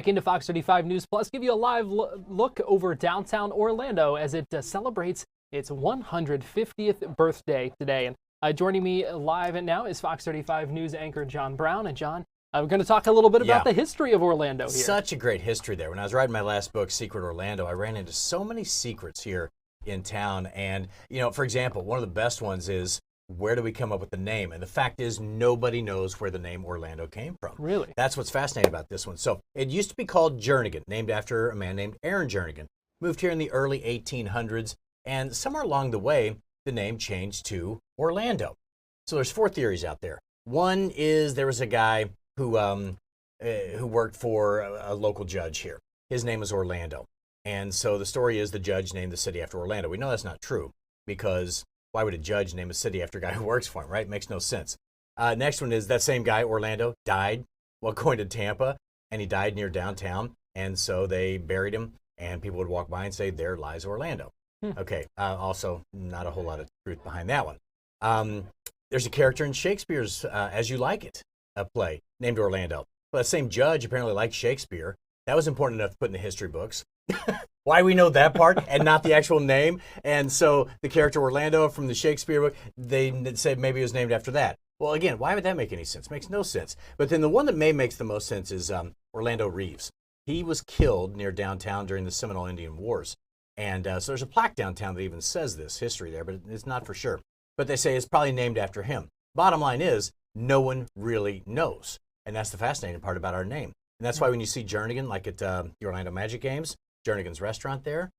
Back into Fox 35 News Plus, give you a live look over downtown Orlando as it celebrates its 150th birthday today. And joining me live now is Fox 35 News anchor John Brown. And John, we're going to talk a little bit about the history of Orlando here. Such a great history there. When I was writing my last book, Secret Orlando, I ran into so many secrets here in town. And, for example, one of the best ones is, where do we come up with the name? And the fact is, nobody knows where the name Orlando came from. Really? That's what's fascinating about this one. So it used to be called Jernigan, named after a man named Aaron Jernigan. Moved here in the early 1800s, and somewhere along the way, the name changed to Orlando. So there's four theories out there. One is there was a guy who worked for a local judge here. His name was Orlando. And so the story is the judge named the city after Orlando. We know that's not true, because why would a judge name a city after a guy who works for him, right? It makes no sense. Next one is that same guy, Orlando, died while going to Tampa, and he died near downtown. And so they buried him, and people would walk by and say, there lies Orlando. Okay, also not a whole lot of truth behind that one. There's a character in Shakespeare's As You Like It, a play named Orlando. Well, that same judge apparently liked Shakespeare. That was important enough to put in the history books. Why we know that part and not the actual name. And so the character Orlando from the Shakespeare book, they said maybe it was named after that. Well, again, why would that make any sense? Makes no sense. But then the one that makes the most sense is Orlando Reeves. He was killed near downtown during the Seminole Indian Wars. And so there's a plaque downtown that even says this history there, but it's not for sure. But they say it's probably named after him. Bottom line is, no one really knows. And that's the fascinating part about our name. And that's why when you see Jernigan, like at the Orlando Magic Games, Jernigan's restaurant there,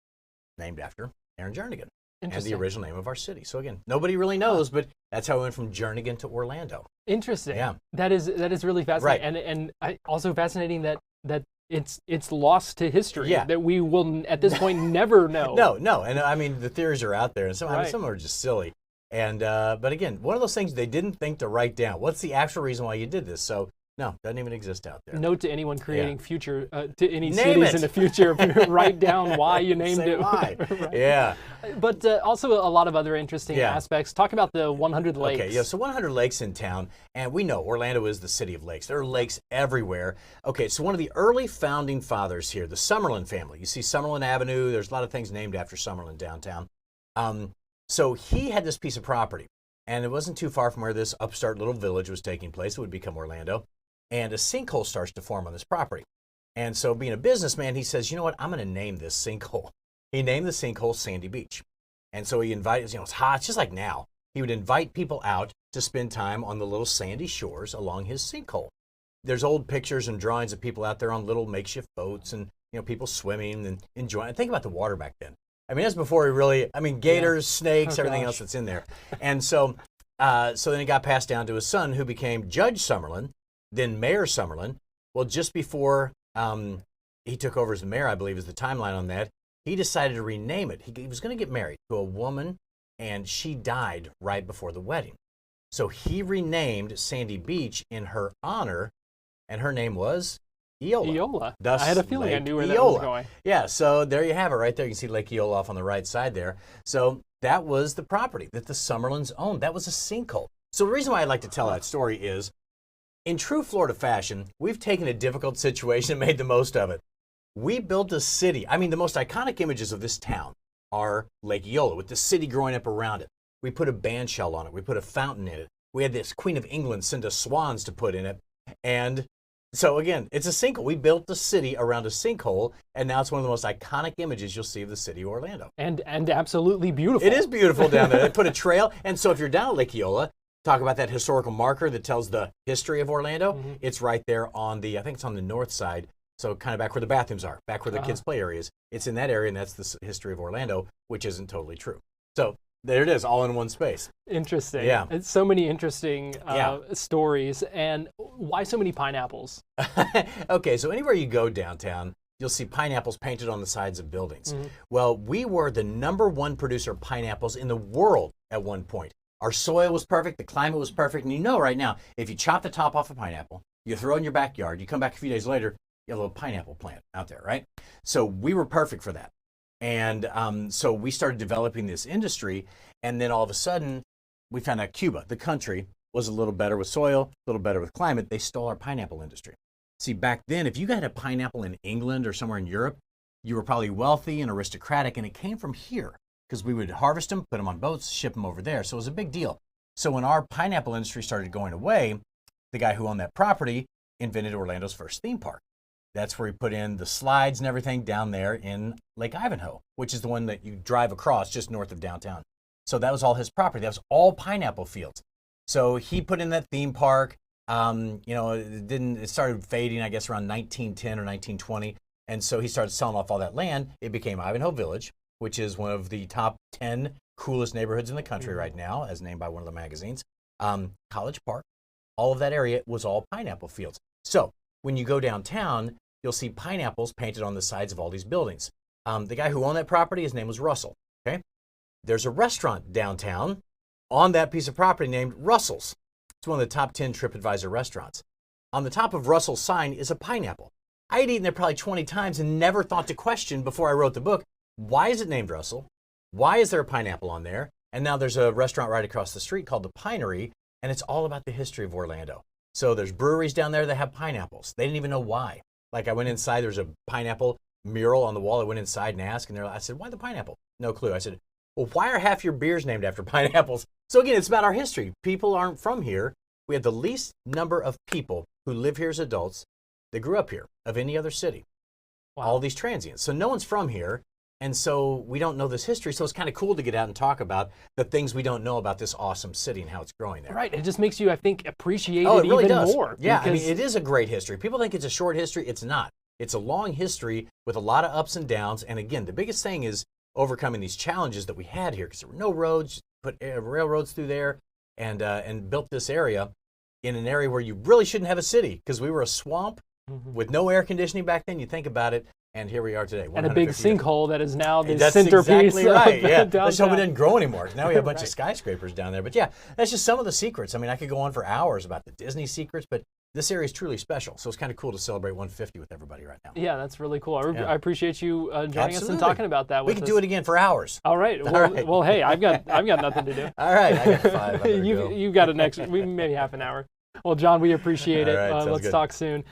named after Aaron Jernigan, and the original name of our city. So again, nobody really knows, but that's how we went from Jernigan to Orlando. Interesting. Yeah, that is really fascinating, right. and also fascinating that it's lost to history. Yeah. That we will at this point never know. No, and I mean the theories are out there, and some are just silly. And but again, one of those things they didn't think to write down. What's the actual reason why you did this? So. No, doesn't even exist out there. Note to anyone creating future, to any Name cities it. in the future, write down why you named Say it. why. Right. Yeah. But also a lot of other interesting aspects. Talk about the 100 lakes. Okay, so 100 lakes in town, and we know Orlando is the city of lakes. There are lakes everywhere. Okay, so one of the early founding fathers here, the Summerlin family. You see Summerlin Avenue. There's a lot of things named after Summerlin downtown. So he had this piece of property, and it wasn't too far from where this upstart little village was taking place. It would become Orlando. And a sinkhole starts to form on this property. And so being a businessman, he says, you know what, I'm going to name this sinkhole. He named the sinkhole Sandy Beach. And so he invited, it's hot, it's just like now. He would invite people out to spend time on the little sandy shores along his sinkhole. There's old pictures and drawings of people out there on little makeshift boats and, people swimming and enjoying. Think about the water back then. I mean, that's before he really, gators, snakes, everything else that's in there. And so, so then it got passed down to his son, who became Judge Summerlin, then Mayor Summerlin. Well, just before he took over as the mayor, I believe is the timeline on that, he decided to rename it. He was going to get married to a woman, and she died right before the wedding. So he renamed Sandy Beach in her honor, and her name was Eola. Eola. Thus, I had a feeling Lake I knew where Eola. that was going. Yeah, so there you have it right there. You can see Lake Eola off on the right side there. So that was the property that the Summerlins owned. That was a sinkhole. So the reason why I'd like to tell that story is, in true Florida fashion, we've taken a difficult situation and made the most of it. We built a city. I mean, the most iconic images of this town are Lake Eola, with the city growing up around it. We put a band shell on it. We put a fountain in it. We had this Queen of England send us swans to put in it. And so again, it's a sinkhole. We built the city around a sinkhole, and now it's one of the most iconic images you'll see of the city of Orlando. And absolutely beautiful. It is beautiful down there. They put a trail, and so if you're down at Lake Eola, talk about that historical marker that tells the history of Orlando. Mm-hmm. It's right there on I think it's on the north side, so kind of back where the bathrooms are, back where the kids' play area is. It's in that area, and that's the history of Orlando, which isn't totally true. So there it is, all in one space. Interesting. Yeah. It's so many interesting stories. And why so many pineapples? Okay, so anywhere you go downtown, you'll see pineapples painted on the sides of buildings. Mm-hmm. Well, we were the #1 producer of pineapples in the world at one point. Our soil was perfect, the climate was perfect, and right now, if you chop the top off a pineapple, you throw it in your backyard, you come back a few days later, you have a little pineapple plant out there, right? So we were perfect for that. And so we started developing this industry, and then all of a sudden, we found out Cuba, the country, was a little better with soil, a little better with climate. They stole our pineapple industry. See, back then, if you got a pineapple in England or somewhere in Europe, you were probably wealthy and aristocratic, and it came from here because we would harvest them, put them on boats, ship them over there. So it was a big deal. So when our pineapple industry started going away, the guy who owned that property invented Orlando's first theme park. That's where he put in the slides and everything down there in Lake Ivanhoe, which is the one that you drive across just north of downtown. So that was all his property. That was all pineapple fields. So he put in that theme park. It started fading, I guess, around 1910 or 1920. And so he started selling off all that land. It became Ivanhoe Village, which is one of the top 10 coolest neighborhoods in the country right now, as named by one of the magazines. College Park, all of that area was all pineapple fields. So when you go downtown, you'll see pineapples painted on the sides of all these buildings. The guy who owned that property, his name was Russell. Okay, there's a restaurant downtown on that piece of property named Russell's. It's one of the top 10 TripAdvisor restaurants. On the top of Russell's sign is a pineapple. I had eaten there probably 20 times and never thought to question before I wrote the book, why is it named Russell? Why is there a pineapple on there? And now there's a restaurant right across the street called the Pinery, and it's all about the history of Orlando. So there's breweries down there that have pineapples. They didn't even know why. Like I went inside, there's a pineapple mural on the wall. I went inside and asked, and I said, why the pineapple? No clue. I said, well, why are half your beers named after pineapples? So again, it's about our history. People aren't from here. We have the least number of people who live here as adults that grew up here of any other city. Wow. All these transients. So no one's from here. And so we don't know this history. So it's kind of cool to get out and talk about the things we don't know about this awesome city and how it's growing there. It just makes you, I think, appreciate it really even does. More. Yeah, I mean, it is a great history. People think it's a short history. It's not. It's a long history with a lot of ups and downs. And again, the biggest thing is overcoming these challenges that we had here because there were no roads, put railroads through there and built this area in an area where you really shouldn't have a city because we were a swamp with no air conditioning back then. You think about it, and here we are today. And a big sinkhole that is now the that's centerpiece. Exactly right. Yeah, downtown. Let's hope it didn't grow anymore. Now we have a bunch of skyscrapers down there. But yeah, that's just some of the secrets. I mean, I could go on for hours about the Disney secrets, but this area is truly special. So it's kind of cool to celebrate 150 with everybody right now. Yeah, that's really cool. I appreciate you joining us and talking about that. We could do it again for hours. All right. Well, hey, I've got nothing to do. All right, I got 5. You've got maybe half an hour. Well, John, we appreciate it. All right, let's good. talk soon.